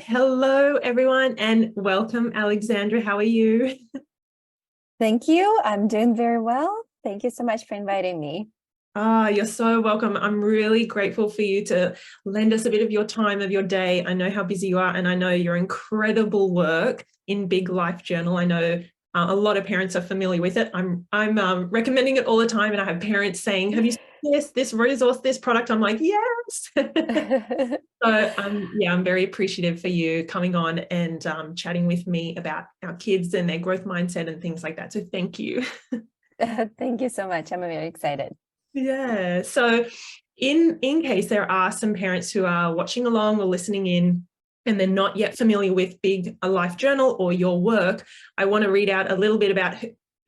right. Hello, everyone, and welcome, Alexandra. How are you? Thank you. I'm doing very well. Thank you so much for inviting me. You're so welcome. I'm really grateful for you to lend us a bit of your time of your day. I know how busy you are, and I know your incredible work in Big Life Journal. I know a lot of parents are familiar with it. I'm recommending it all the time, and I have parents saying, "Have you seen this resource, this product?" I'm like, "Yes." So yeah, I'm very appreciative for you coming on and chatting with me about our kids and their growth mindset and things like that. So thank you. Thank you so much. I'm very excited. Yeah. So in case there are some parents who are watching along or listening in and they're not yet familiar with Big Life Journal or your work, I want to read out a little bit about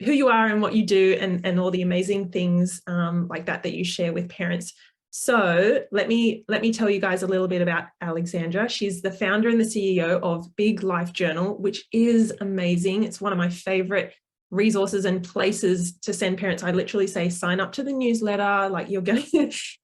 who you are and what you do and all the amazing things like that you share with parents. So let me tell you guys a little bit about Alexandra. She's the founder and the CEO of Big Life Journal, which is amazing. It's one of my favorite resources and places to send parents. I literally say sign up to the newsletter, like you're going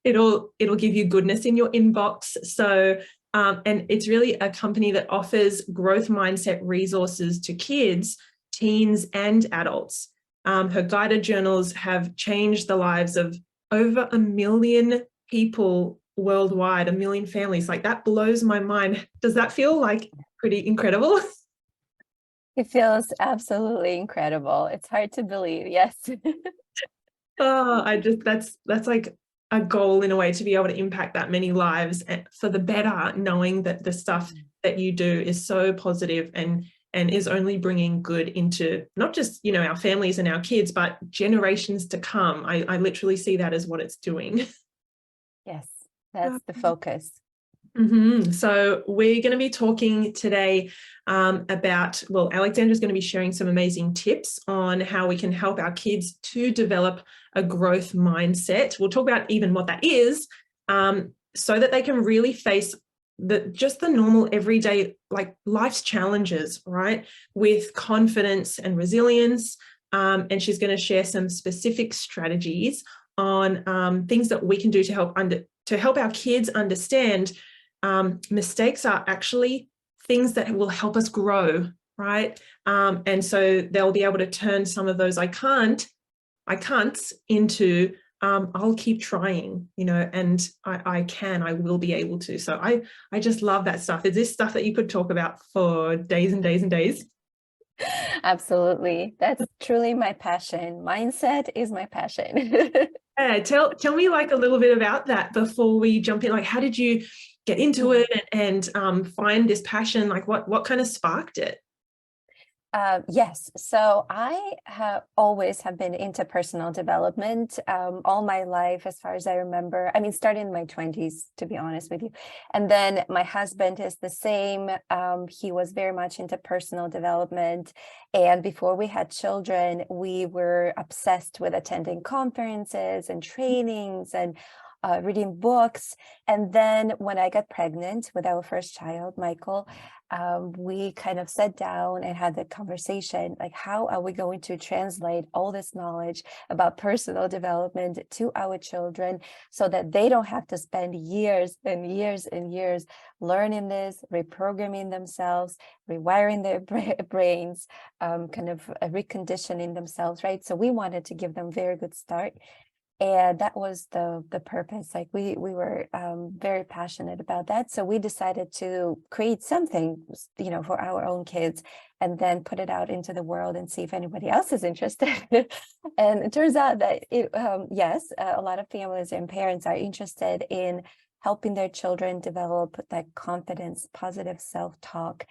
it'll give you goodness in your inbox. So and it's really a company that offers growth mindset resources to kids, teens and adults. Her guided journals have changed the lives of over 1 million people worldwide, 1 million families. Like that blows my mind. Does that feel like pretty incredible? It feels absolutely incredible. It's hard to believe. Yes. Oh, that's like a goal in a way, to be able to impact that many lives for the better, knowing that the stuff that you do is so positive and is only bringing good into not just, our families and our kids, but generations to come. I literally see that as what it's doing. Yes, that's the focus. So we're going to be talking today well, Alexandra's going to be sharing some amazing tips on how we can help our kids to develop a growth mindset. We'll talk about even what that is, so that they can really face just the normal everyday, like life's challenges, right, with confidence and resilience. And she's going to share some specific strategies on things that we can do to help our kids understand mistakes are actually things that will help us grow, right? And so they'll be able to turn some of those I can'ts into I'll keep trying, and I will be able to. So I just love that stuff. Is this stuff that you could talk about for days and days and days? Absolutely. That's truly my passion. Mindset is my passion. Yeah, tell me like a little bit about that before we jump in. Like, how did you get into it and find this passion? Like, what kind of sparked it? Yes, so I have always have been into personal development all my life, as far as I remember. I mean, starting in my 20s, to be honest with you. And then my husband is the same. He was very much into personal development. And before we had children, we were obsessed with attending conferences and trainings and reading books. And then when I got pregnant with our first child, Michael, we kind of sat down and had the conversation, like, how are we going to translate all this knowledge about personal development to our children so that they don't have to spend years and years and years learning this, reprogramming themselves, rewiring their brains, kind of reconditioning themselves, right? So we wanted to give them a very good start. And that was the purpose. Like we were very passionate about that. So we decided to create something, for our own kids and then put it out into the world and see if anybody else is interested. And it turns out that yes, a lot of families and parents are interested in helping their children develop that confidence, positive self-talk,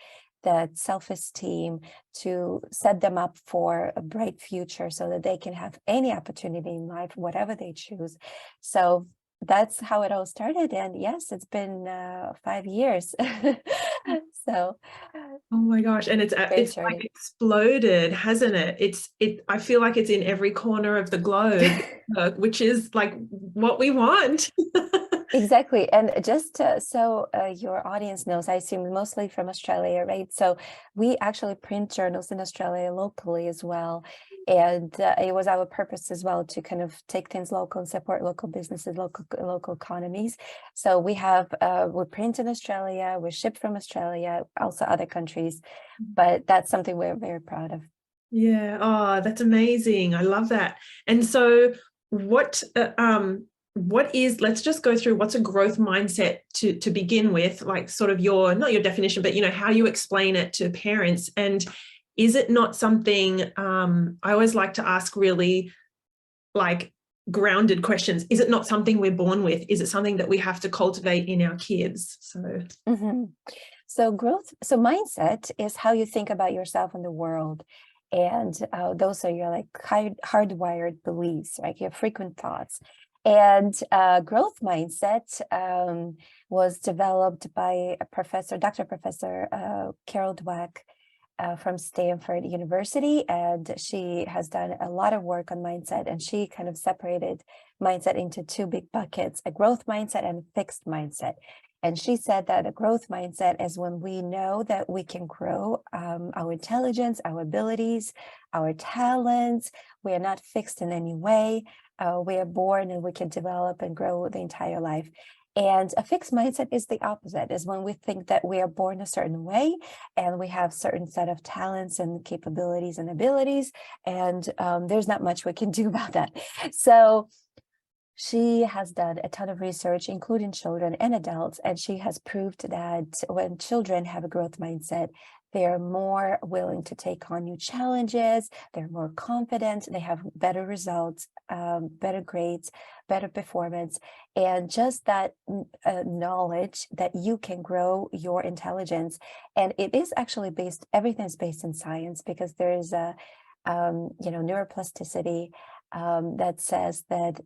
that self-esteem, to set them up for a bright future so that they can have any opportunity in life, whatever they choose. So that's how it all started. And yes, it's been 5 years. So Oh my gosh. And it's great like journey. exploded, hasn't it? I feel like it's in every corner of the globe, which is like what we want. Exactly. And just so your audience knows, I assume mostly from Australia, right? So we actually print journals in Australia locally as well. And it was our purpose as well to kind of take things local and support local businesses, local economies. So we print in Australia, we ship from Australia, also other countries, but that's something we're very proud of. Yeah. Oh, that's amazing. I love that. And so what is, let's just go through what's a growth mindset to begin with, like sort of your, not your definition, but how you explain it to parents. And is it not something, I always like to ask really like grounded questions. Is it not something we're born with? Is it something that we have to cultivate in our kids? So So mindset is how you think about yourself and the world. And those are your like hardwired beliefs, right? Your frequent thoughts. And growth mindset was developed by Dr. Professor Carol Dweck from Stanford University. And she has done a lot of work on mindset. And she kind of separated mindset into two big buckets, a growth mindset and a fixed mindset. And she said that a growth mindset is when we know that we can grow our intelligence, our abilities, our talents. We are not fixed in any way. We are born and we can develop and grow the entire life. And a fixed mindset is the opposite, is when we think that we are born a certain way and we have certain set of talents and capabilities and abilities, and there's not much we can do about that. So she has done a ton of research, including children and adults, and she has proved that when children have a growth mindset, they're more willing to take on new challenges, they're more confident, they have better results, better grades, better performance, and just that knowledge that you can grow your intelligence. And it is actually everything is based in science, because there is a neuroplasticity that says that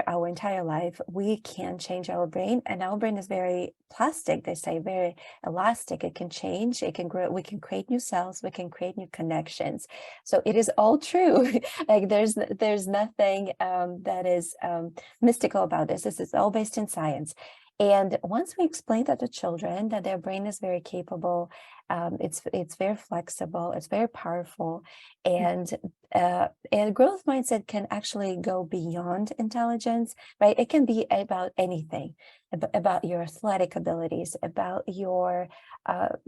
our entire life, we can change our brain, and our brain is very plastic. They say very elastic. It can change, it can grow, we can create new cells, we can create new connections. So it is all true. Like there's nothing that is mystical about this. This is all based in science. And once we explain that to children, that their brain is very capable, it's very flexible, it's very powerful, and growth mindset can actually go beyond intelligence, right? It can be about anything, about your athletic abilities, about your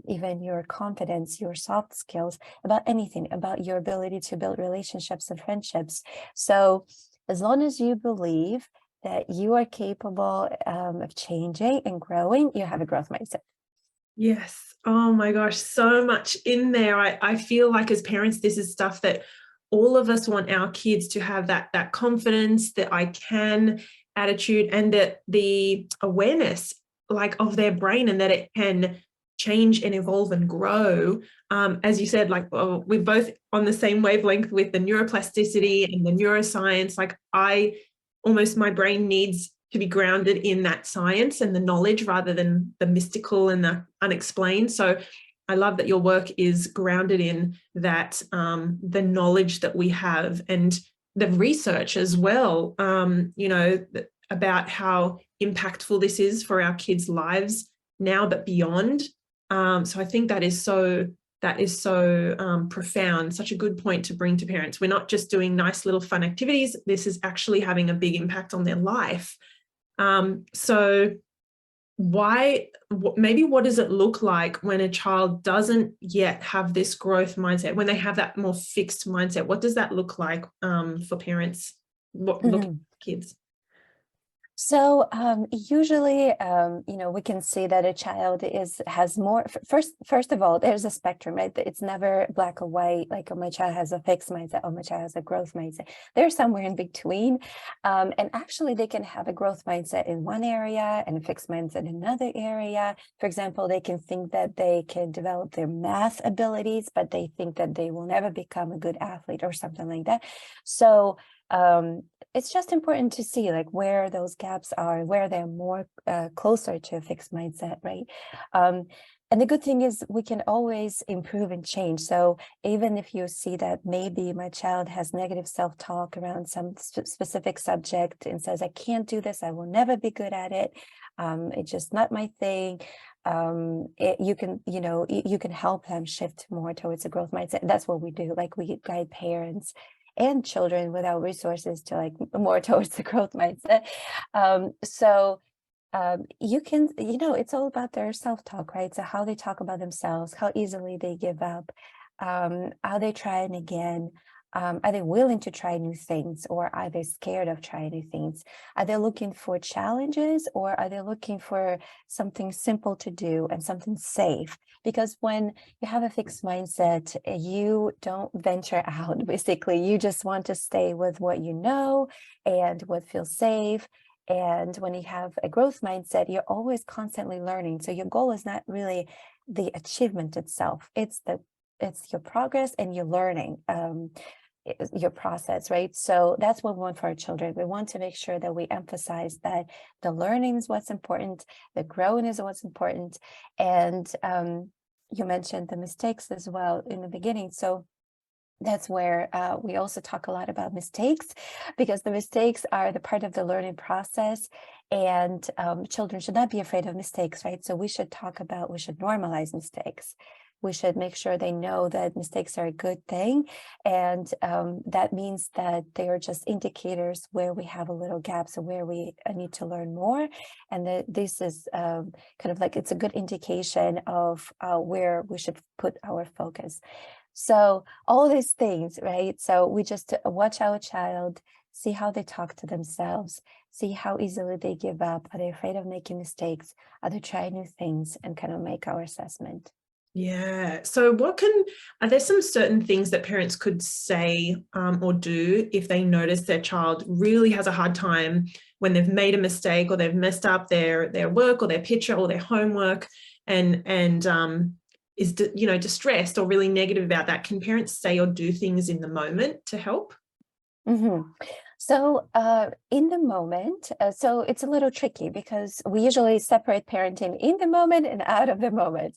even your confidence, your soft skills, about anything, about your ability to build relationships and friendships. So as long as you believe that you are capable of changing and growing, you have a growth mindset. yes. Oh my gosh, so much in there. I feel like as parents, this is stuff that all of us want our kids to have, that confidence, that I can attitude, and that the awareness like of their brain, and that it can change and evolve and grow. As you said, like, well, we're both on the same wavelength with the neuroplasticity and the neuroscience. Like my brain needs to be grounded in that science and the knowledge rather than the mystical and the unexplained. So I love that your work is grounded in that, the knowledge that we have and the research as well, about how impactful this is for our kids' lives now, but beyond. So I think that is so profound, such a good point to bring to parents. We're not just doing nice little fun activities. This is actually having a big impact on their life. So what does it look like when a child doesn't yet have this growth mindset, when they have that more fixed mindset? What does that look like for parents? Look at kids? So usually, we can see that a child has more. First of all, there's a spectrum, right? It's never black or white. Like, oh, my child has a fixed mindset, oh, my child has a growth mindset. They're somewhere in between, and actually, they can have a growth mindset in one area and a fixed mindset in another area. For example, they can think that they can develop their math abilities, but they think that they will never become a good athlete or something like that. So it's just important to see like where those gaps are, where they're more closer to a fixed mindset, right? And the good thing is we can always improve and change. So even if you see that maybe my child has negative self-talk around some specific subject and says, I can't do this, I will never be good at it, it's just not my thing. You can, you can help them shift more towards a growth mindset. That's what we do. Like, we guide parents and children without resources to like more towards the growth mindset. You can, it's all about their self-talk, right? So how they talk about themselves, how easily they give up, are they trying again? Are they willing to try new things, or are they scared of trying new things? Are they looking for challenges, or are they looking for something simple to do and something safe? Because when you have a fixed mindset, you don't venture out, basically. You just want to stay with what you know and what feels safe. And when you have a growth mindset, you're always constantly learning. So your goal is not really the achievement itself. It's your progress and your learning, your process, right? So that's what we want for our children. We want to make sure that we emphasize that the learning is what's important, the growing is what's important. And you mentioned the mistakes as well in the beginning. So that's where we also talk a lot about mistakes, because the mistakes are the part of the learning process, and children should not be afraid of mistakes, right? So we should normalize mistakes. We should make sure they know that mistakes are a good thing. And that means that they are just indicators where we have a little gap, so where we need to learn more. And that this is kind of like, it's a good indication of where we should put our focus. So all these things, right? So we just watch our child, see how they talk to themselves, see how easily they give up. Are they afraid of making mistakes? Are they trying new things? And kind of make our assessment. Yeah. So are there some certain things that parents could say or do if they notice their child really has a hard time when they've made a mistake, or they've messed up their work or their picture or their homework, and is distressed or really negative about that? Can parents say or do things in the moment to help? Mm-hmm. So in the moment, so it's a little tricky, because we usually separate parenting in the moment and out of the moment.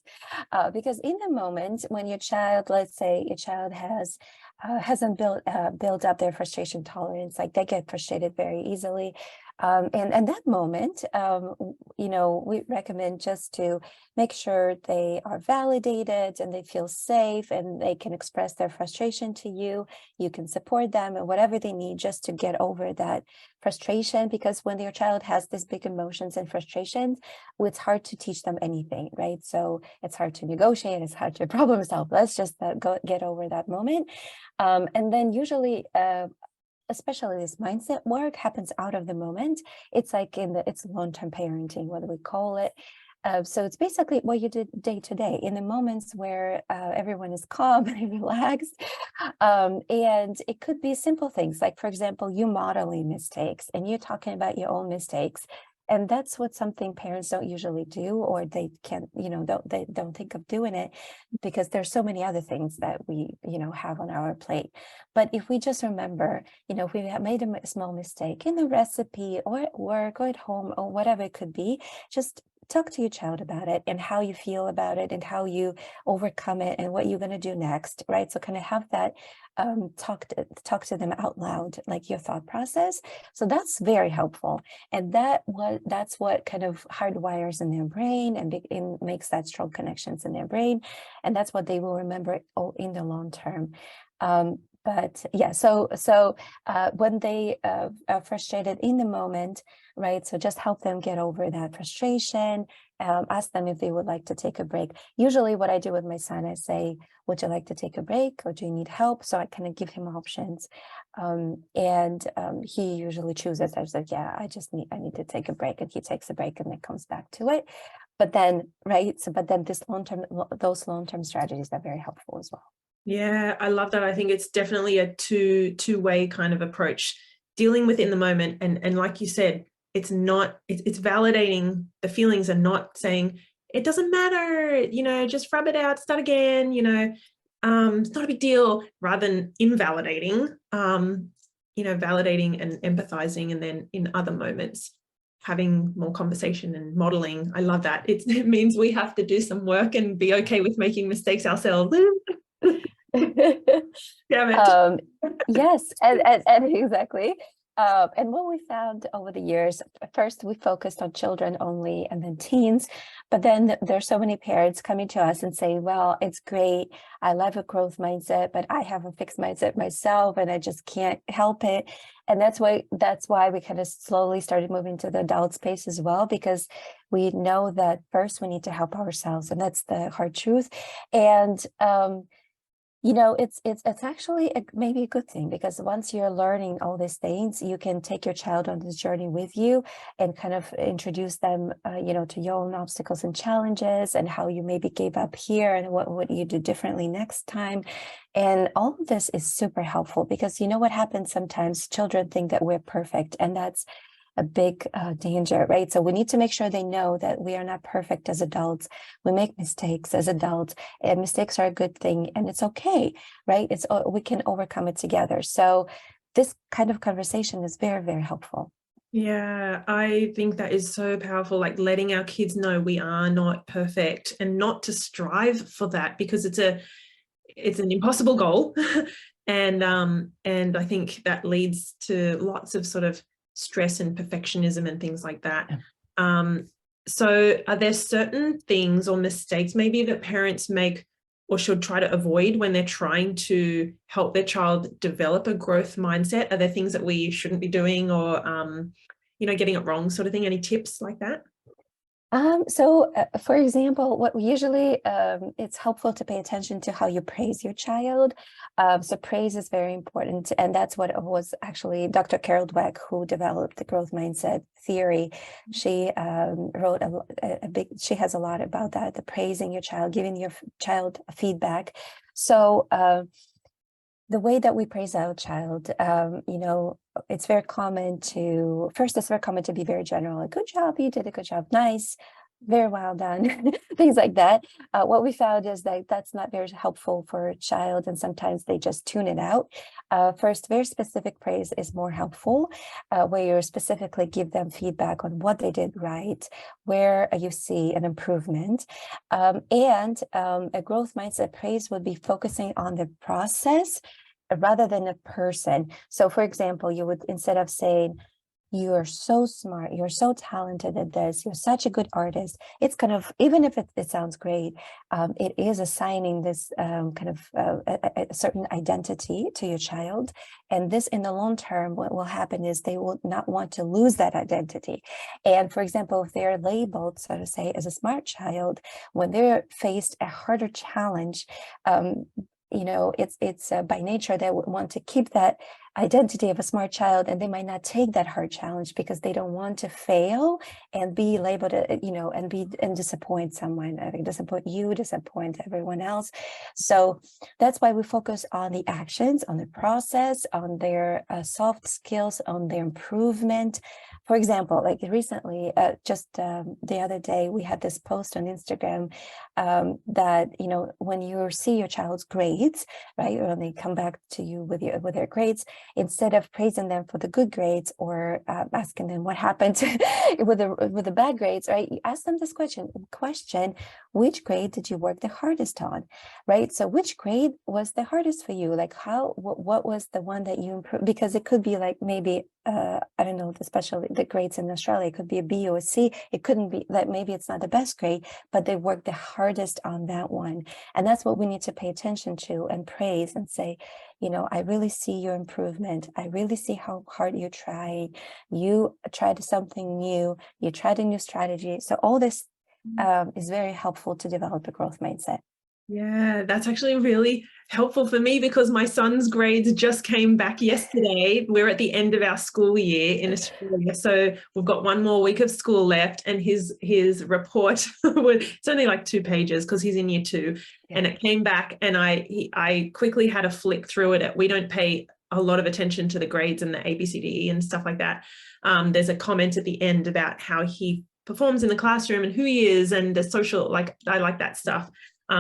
Because in the moment, when your child, let's say your child hasn't built up their frustration tolerance, like they get frustrated very easily. And that moment, we recommend just to make sure they are validated and they feel safe and they can express their frustration to you. You can support them and whatever they need just to get over that frustration, because when your child has these big emotions and frustrations, it's hard to teach them anything, right? So it's hard to negotiate, it's hard to problem solve. Let's just get over that moment. And then usually, especially this mindset work happens out of the moment. It's like it's long-term parenting, what we call it. So it's basically what you did day to day in the moments where everyone is calm and relaxed. And it could be simple things, like, for example, you modeling mistakes and you're talking about your own mistakes. And that's something parents don't usually do, or they can't, they don't think of doing it, because there's so many other things that we, have on our plate. But if we just remember, if we have made a small mistake in the recipe or at work or at home or whatever it could be, just talk to your child about it and how you feel about it and how you overcome it and what you're going to do next, right? So kind of have that talk to them out loud, like your thought process. So that's very helpful, and that's what kind of hardwires in their brain and makes that strong connections in their brain, and that's what they will remember in the long term. But yeah, so when they are frustrated in the moment, right? So just help them get over that frustration. Ask them if they would like to take a break. Usually what I do with my son, I say, would you like to take a break, or do you need help? So I kind of give him options. And he usually chooses. I was like, yeah, I need to take a break. And he takes a break and then comes back to it. But then, right. So, but then those long-term strategies are very helpful as well. Yeah, I love that. I think it's definitely a two-way kind of approach, dealing with in the moment. And like you said, it's validating the feelings and not saying, it doesn't matter, just rub it out, start again, it's not a big deal, rather than invalidating, validating and empathizing. And then in other moments, having more conversation and modeling. I love that. It means we have to do some work and be okay with making mistakes ourselves. Damn it. Yes, and exactly. And what we found over the years, first we focused on children only and then teens, but then there's so many parents coming to us and saying, well, it's great. I love a growth mindset, but I have a fixed mindset myself and I just can't help it. And that's why we kind of slowly started moving to the adult space as well, because we know that first we need to help ourselves, and that's the hard truth. And it's actually maybe a good thing, because once you're learning all these things, you can take your child on this journey with you and kind of introduce them, to your own obstacles and challenges, and how you maybe gave up here and what you do differently next time. And all of this is super helpful, because you know what happens sometimes, children think that we're perfect, and that's a big danger, right? So we need to make sure they know that we are not perfect as adults. We make mistakes as adults, and mistakes are a good thing, and it's okay, right? We can overcome it together. So this kind of conversation is very, very helpful. Yeah, I think that is so powerful, like letting our kids know we are not perfect, and not to strive for that, because it's an impossible goal. And I think that leads to lots of sort of stress and perfectionism and things like that. So are there certain things or mistakes maybe that parents make or should try to avoid when they're trying to help their child develop a growth mindset? Are there things that we shouldn't be doing, or getting it wrong sort of thing? Any tips like that? For example, what we usually, it's helpful to pay attention to how you praise your child. So praise is very important. And that's what was actually Dr. Carol Dweck, who developed the growth mindset theory. She wrote she has a lot about that, the praising your child, giving your child feedback. So the way that we praise our child, it's very common to be very general, like, good job, you did a good job, nice, very well done, things like that. What we found is that that's not very helpful for a child, and sometimes they just tune it out. First, very specific praise is more helpful, where you specifically give them feedback on what they did right, where you see an improvement. And a growth mindset praise would be focusing on the process rather than a person. So for example, you would, instead of saying, you are so smart, you're so talented at this, you're such a good artist, it's kind of, even if it sounds great, it is assigning this a certain identity to your child. And this, in the long term, what will happen is they will not want to lose that identity. And for example, if they're labeled, so to say, as a smart child, when they're faced a harder challenge, it's by nature they would want to keep that identity of a smart child, and they might not take that hard challenge because they don't want to fail and be labeled, and disappoint someone, disappoint you, disappoint everyone else. So that's why we focus on the actions, on the process, on their soft skills, on their improvement. For example, like recently, just the other day, we had this post on Instagram that, when you see your child's grades, right, when they come back to you with their grades, instead of praising them for the good grades or asking them what happened with the bad grades, right, you ask them this question, which grade did you work the hardest on, right? So which grade was the hardest for you? Like, what was the one that you improved? Because it could be like, maybe I don't know, especially the grades in Australia, it could be a B or a C. It couldn't be that, maybe it's not the best grade, but they worked the hardest on that one. And that's what we need to pay attention to and praise and say, I really see your improvement. I really see how hard you try. You tried something new. You tried a new strategy. So all this is very helpful to develop a growth mindset. Yeah, that's actually really helpful for me, because my son's grades just came back yesterday. We're at the end of our school year in Australia, so we've got one more week of school left, and his report it's only like 2 pages because he's in year 2, and it came back, and I quickly had a flick through it. We don't pay a lot of attention to the grades and the ABCDE and stuff like that. There's a comment at the end about how he performs in the classroom and who he is and the social, like, I like that stuff.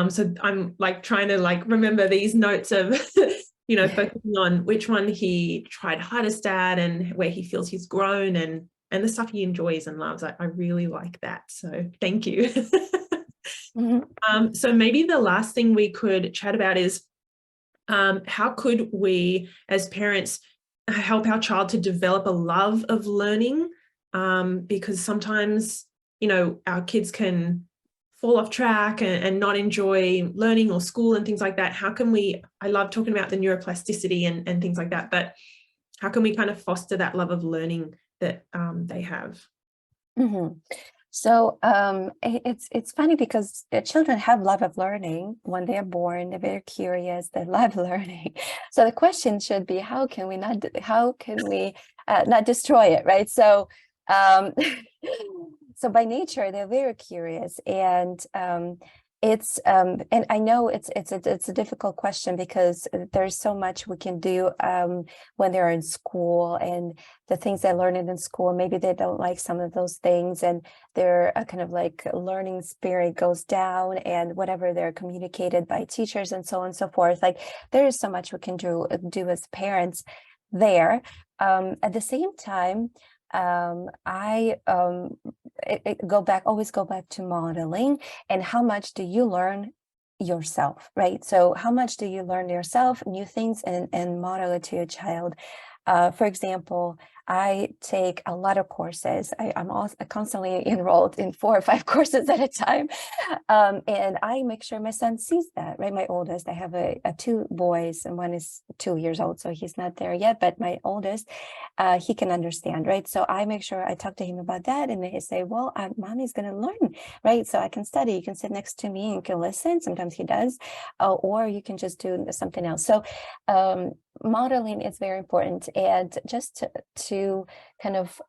So I'm like trying to remember these notes of, focusing on which one he tried hardest at and where he feels he's grown, and and the stuff he enjoys and loves. I really like that. So thank you. Mhm. So maybe the last thing we could chat about is how could we as parents help our child to develop a love of learning? Because sometimes, our kids can fall off track and not enjoy learning or school and things like that. How can we, I love talking about the neuroplasticity and things like that, but how can we kind of foster that love of learning that they have? Mhm. So it's funny because children have love of learning when they are born. They're very curious. They love learning. So the question should be, how can we not destroy it, right? So um, so by nature they're very curious, and and I know it's a difficult question because there's so much we can do when they're in school, and the things they learn in school, maybe they don't like some of those things, and their kind of like learning spirit goes down, and whatever they're communicated by teachers and so on and so forth. Like there is so much we can do as parents there. At the same time, I always go back to modeling, and how much do you learn yourself, right? So how much do you learn yourself, new things, and model it to your child? For example, I take a lot of courses. I'm also constantly enrolled in 4 or 5 courses at a time. And I make sure my son sees that, right? My oldest, I have a 2 boys, and one is 2 years old, so he's not there yet, but my oldest, he can understand, right? So I make sure I talk to him about that, and he say, well, mommy's going to learn, right? So I can study, you can sit next to me and can listen. Sometimes he does, or you can just do something else. So modeling is very important, and just to kind of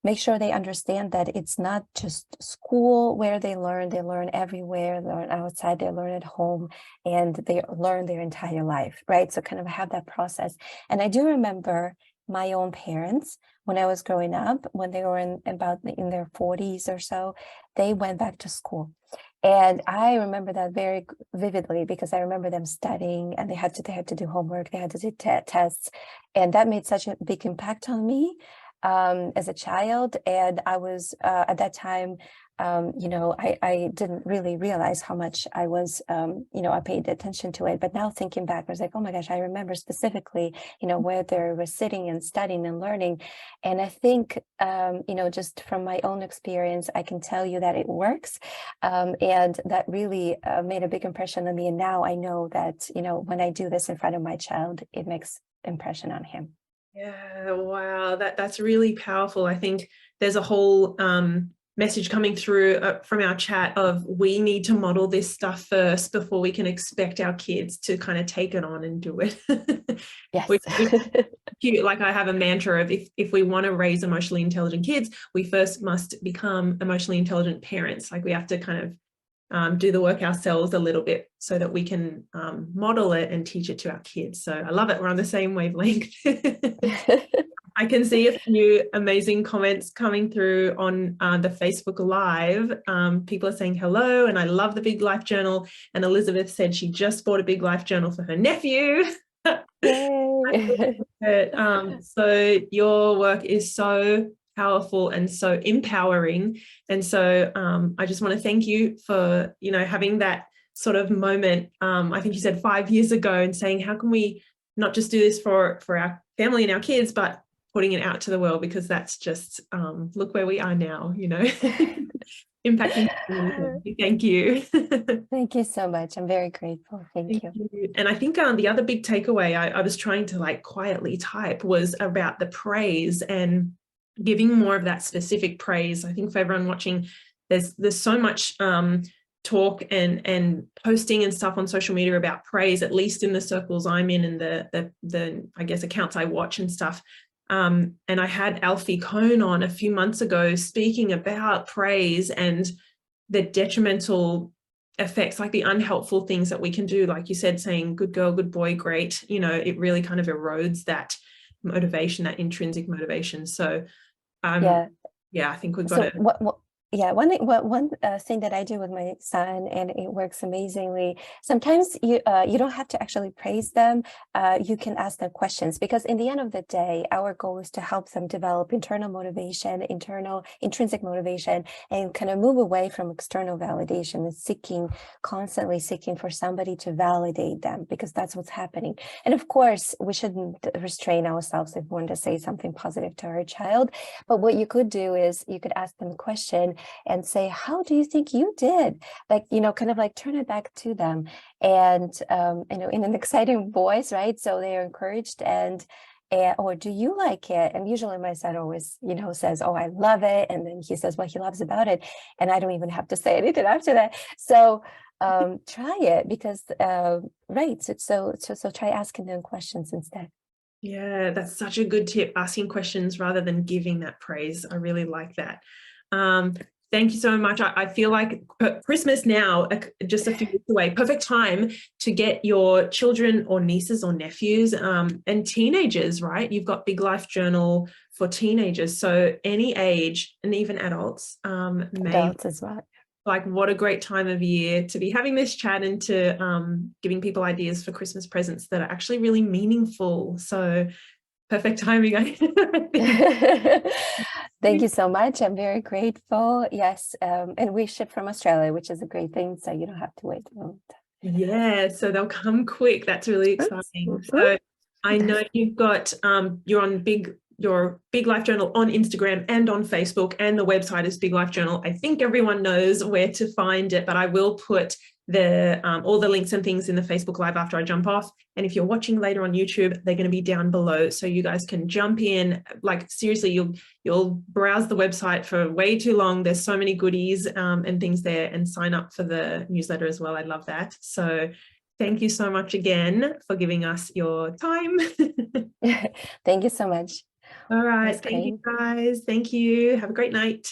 make sure they understand that it's not just school where they learn everywhere, learn outside, they learn at home, and they learn their entire life, right? So kind of have that process. And I do remember my own parents when I was growing up, when they were in their 40s or so, they went back to school. And I remember that very vividly because I remember them studying, and they had to do homework, they had to do tests, and that made such a big impact on me as a child. And I was at that time, I didn't really realize how much I was, I paid attention to it. But now thinking back, I was like, oh my gosh, I remember specifically, where they were sitting and studying and learning. And I think, just from my own experience, I can tell you that it works. And that really made a big impression on me. And now I know that, when I do this in front of my child, it makes impression on him. Yeah, wow, that's really powerful. I think there's a whole message coming through from our chat of we need to model this stuff first before we can expect our kids to kind of take it on and do it. Yes. Like I have a mantra of if we want to raise emotionally intelligent kids, we first must become emotionally intelligent parents. Like we have to kind of do the work ourselves a little bit so that we can model it and teach it to our kids. So I love it. We're on the same wavelength. I can see a few amazing comments coming through on the Facebook Live. People are saying hello, and I love the Big Life Journal. And Elizabeth said she just bought a Big Life Journal for her nephew. Yay. So your work is so powerful and so empowering. And so I just want to thank you for, having that sort of moment. I think you said 5 years ago, and saying, how can we not just do this for our family and our kids, but putting it out to the world, because that's just, look where we are now, impacting. Thank you. Thank you so much. I'm very grateful. Thank Thank you. you. And I think the other big takeaway I was trying to like quietly type was about the praise and giving more of that specific praise. I think for everyone watching, there's so much talk and posting and stuff on social media about praise, at least in the circles I'm in and the I guess accounts I watch and stuff. And I had Alfie Cohn on a few months ago speaking about praise and the detrimental effects, like the unhelpful things that we can do, like you said, saying good girl, good boy, great, it really kind of erodes that motivation, that intrinsic motivation. So Yeah. yeah, I think we've got So to. Yeah, one thing that I do with my son, and it works amazingly. Sometimes you don't have to actually praise them. You can ask them questions, because in the end of the day, our goal is to help them develop internal motivation, internal intrinsic motivation, and kind of move away from external validation and constantly seeking for somebody to validate them, because that's what's happening. And of course, we shouldn't restrain ourselves if we want to say something positive to our child. But what you could do is you could ask them a question and say, how do you think you did? Like, kind of like turn it back to them, and, in an exciting voice, right? So they are encouraged, or do you like it? And usually my son always, says, oh, I love it. And then he says what he loves about it. And I don't even have to say anything after that. So try it, because, right. So try asking them questions instead. Yeah, that's such a good tip, asking questions rather than giving that praise. I really like that. Thank you so much. I feel like Christmas now, just a few weeks away, perfect time to get your children or nieces or nephews and teenagers, right? You've got Big Life Journal for teenagers. So any age, and even adults, Adults as well. like, what a great time of year to be having this chat and to giving people ideas for Christmas presents that are actually really meaningful. So perfect timing, I think. Thank you so much. I'm very grateful. Yes. And we ship from Australia, which is a great thing. So you don't have to wait a moment. Yeah, so they'll come quick. That's really exciting. So I know you've got you're on your Big Life Journal on Instagram and on Facebook, and the website is Big Life Journal. I think everyone knows where to find it, but I will put the all the links and things in the Facebook Live after I jump off. And if you're watching later on YouTube, they're going to be down below, so you guys can jump in. Like, seriously, you'll browse the website for way too long. There's so many goodies and things there, and sign up for the newsletter as well. I love that. So thank you so much again for giving us your time. Thank you so much. All right. That's Thank great. you, guys. Thank you. Have a great night.